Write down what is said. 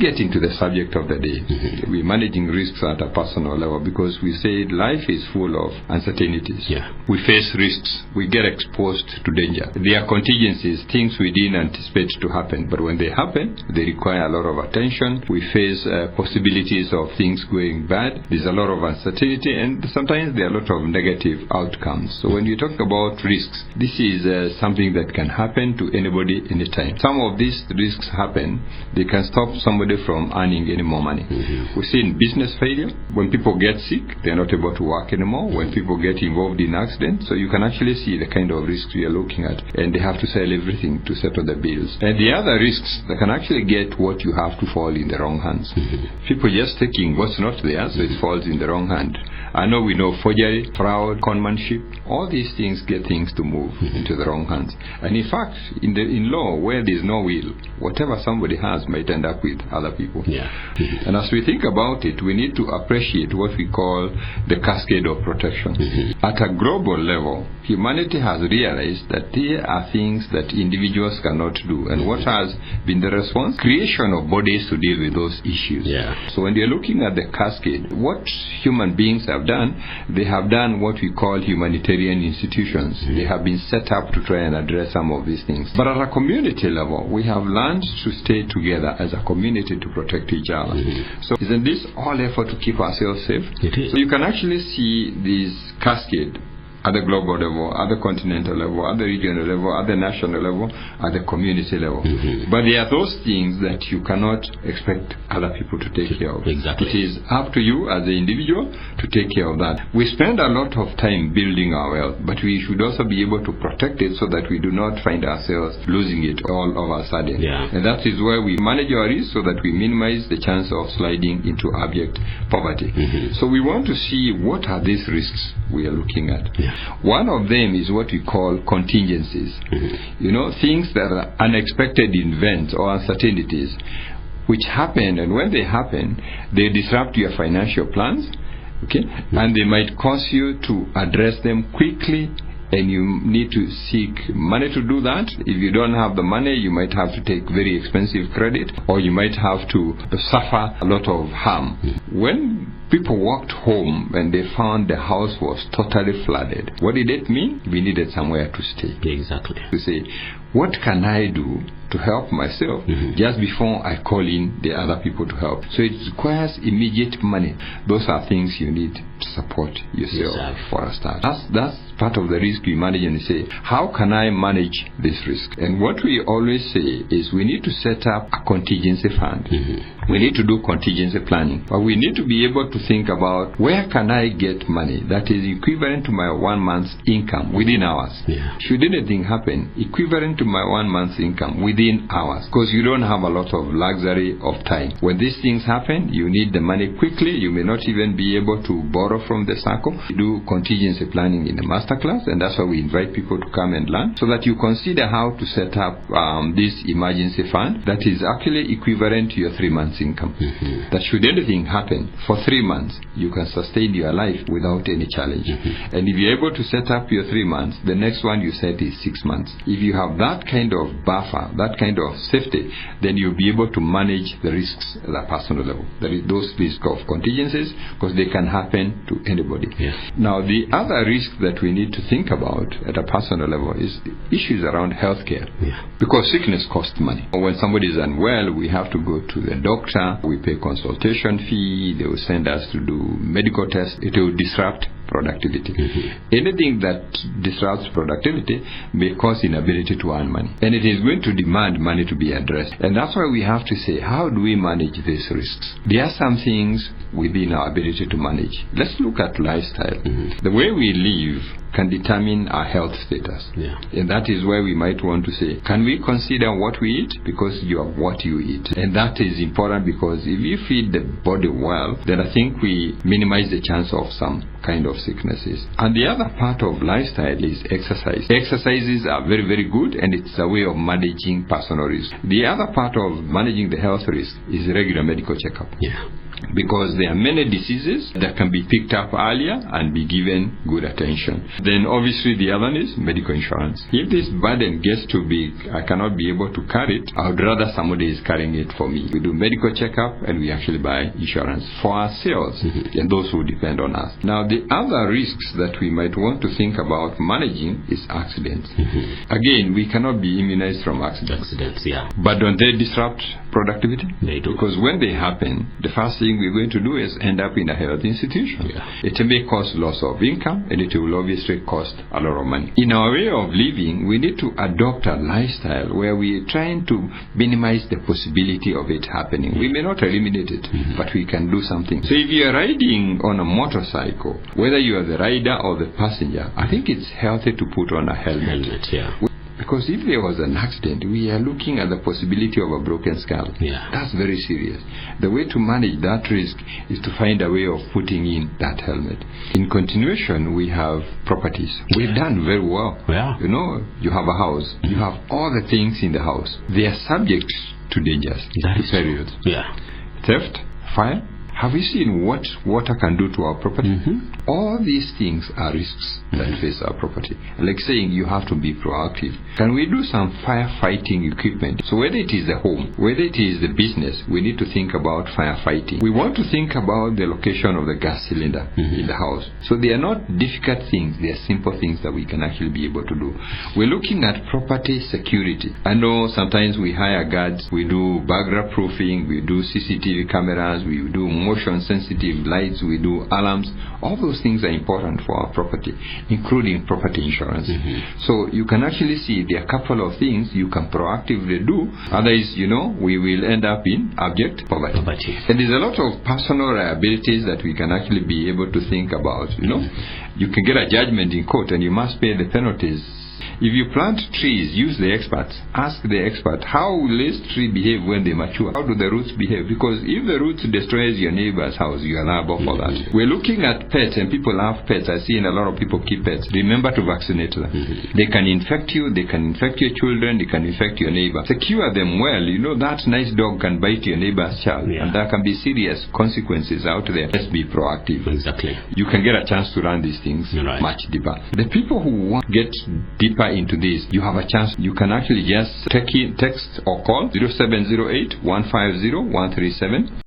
get into the subject of the day. We're managing risks at a personal level because we say life is full of uncertainties. We face risks. We get exposed to danger. There are contingencies, things we didn't anticipate to happen, but when they happen, they require a lot of attention. We face possibilities of things going bad. There's a lot of uncertainty, and sometimes there are a lot of negative outcomes. So when you talk about risks, this is something that can happen to anybody anytime. Some of these risks happen, they can stop somebody from earning any more money. We see in business failure, when people get sick, they're not able to work anymore. When people get involved in accidents, so you can actually see the kind of risks we are looking at, and they have to sell everything to settle the bills. And the other risks that can actually get what you have to fall in the wrong hands. People just taking what's not theirs, so it falls in the wrong hand. I know we know forgery, fraud, conmanship, all these things get things to move into the wrong hands. And in fact, in law, where there's no will, whatever somebody has might end up with other people. And as we think about it, we need to appreciate what we call the cascade of protection. At a global level, humanity has realized that there are things that individuals cannot do. And what has been the response? Creation of bodies to deal with those issues. So when you're looking at the cascade, what human beings have done, they have done what we call humanitarian institutions. They have been set up to try and address some of these things. But at a community level, we have learned to stay together as a community to protect each other. So isn't this all effort to keep ourselves safe? So you can actually see this cascade at the global level, at the continental level, at the regional level, at the national level, at the community level. But there are those things that you cannot expect other people to take care of. It is up to you as an individual to take care of that. We spend a lot of time building our wealth, but we should also be able to protect it so that we do not find ourselves losing it all of a sudden. And that is where we manage our risks so that we minimize the chance of sliding into abject poverty. So we want to see what are these risks we are looking at. One of them is what we call contingencies. You know, things that are unexpected events or uncertainties which happen, and when they happen, they disrupt your financial plans, and they might cause you to address them quickly, and you need to seek money to do that. If you don't have the money, you might have to take very expensive credit, or you might have to suffer a lot of harm. When people walked home and they found the house was totally flooded, what did it mean? We needed somewhere to stay. To say, what can I do to help myself just before I call in the other people to help? So it requires immediate money. Those are things you need to support yourself for a start. That's part of the risk we manage, and say, how can I manage this risk? And what we always say is we need to set up a contingency fund. We need to do contingency planning, but we need to be able to think about where can I get money that is equivalent to my 1 month's income within hours. Should anything happen, equivalent to my 1 month's income within hours, because you don't have a lot of luxury of time. When these things happen, you need the money quickly. You may not even be able to borrow from the circle. We do contingency planning in the masterclass, and that's why we invite people to come and learn, so that you consider how to set up this emergency fund that is actually equivalent to your 3 months income. That should anything happen for 3 months, you can sustain your life without any challenge. And if you're able to set up your 3 months, the next one you set is 6 months. If you have that kind of buffer, that kind of safety, then you'll be able to manage the risks at a personal level. That is those risks of contingencies, because they can happen to anybody. Now, the other risk that we need to think about at a personal level is issues around healthcare. Because sickness costs money. When somebody is unwell, we have to go to the doctor. We pay consultation fee. They will send us to do medical tests. It will disrupt productivity. Anything that disrupts productivity may cause inability to earn money, and it is going to demand money to be addressed. And that's why we have to say, how do we manage these risks? There are some things within our ability to manage. Let's look at lifestyle. The way we live can determine our health status. And that is where we might want to say, can we consider what we eat? Because you are what you eat. And that is important, because if you feed the body well, then I think we minimize the chance of some kind of sicknesses. And the other part of lifestyle is exercise. Exercises are very, very good, and it's a way of managing personal risk. The other part of managing the health risk is regular medical checkup. because there are many diseases that can be picked up earlier and be given good attention. Then obviously the other is medical insurance. If this burden gets too big, I cannot be able to carry it, I would rather somebody is carrying it for me. We do medical checkup and we actually buy insurance for ourselves and those who depend on us. Now the other risks that we might want to think about managing is accidents. Again, we cannot be immunized from accidents. But don't they disrupt productivity? They do. Because when they happen, the first thing we're going to do is end up in a health institution. It may cause loss of income and it will obviously cost a lot of money. In our way of living, we need to adopt a lifestyle where we're trying to minimize the possibility of it happening. We may not eliminate it, but we can do something. So if you're riding on a motorcycle, whether you are the rider or the passenger, I think it's healthy to put on a helmet. Because if there was an accident, we are looking at the possibility of a broken skull. That's very serious. The way to manage that risk is to find a way of putting in that helmet. In continuation, we have properties. We've done very well. You know, you have a house. You have all the things in the house. They are subject to dangers, to periods. Theft, fire. Have you seen what water can do to our property? All these things are risks that face our property. Like saying you have to be proactive. Can we do some firefighting equipment? So whether it is the home, whether it is the business, we need to think about firefighting. We want to think about the location of the gas cylinder in the house. So they are not difficult things. They are simple things that we can actually be able to do. We're looking at property security. I know sometimes we hire guards. We do burglar proofing. We do CCTV cameras. We do motion sensitive lights, we do alarms. All those things are important for our property, including property insurance. So you can actually see there are a couple of things you can proactively do. Otherwise, you know, we will end up in abject poverty. And there's a lot of personal liabilities that we can actually be able to think about. You know, you can get a judgment in court and you must pay the penalties. If you plant trees, use the experts. Ask the expert, how will this tree behave when they mature? How do the roots behave? Because if the roots destroys your neighbor's house, you are liable for that. We're looking at pets, and people have pets. I've seen a lot of people keep pets. Remember to vaccinate them. They can infect you, they can infect your children, they can infect your neighbor. Secure them well. You know, that nice dog can bite your neighbor's child, and there can be serious consequences out there. Let's be proactive. You can get a chance to run these things much deeper. The people who want to get deeper into this, you have a chance. You can actually just text or call 0708 150 137.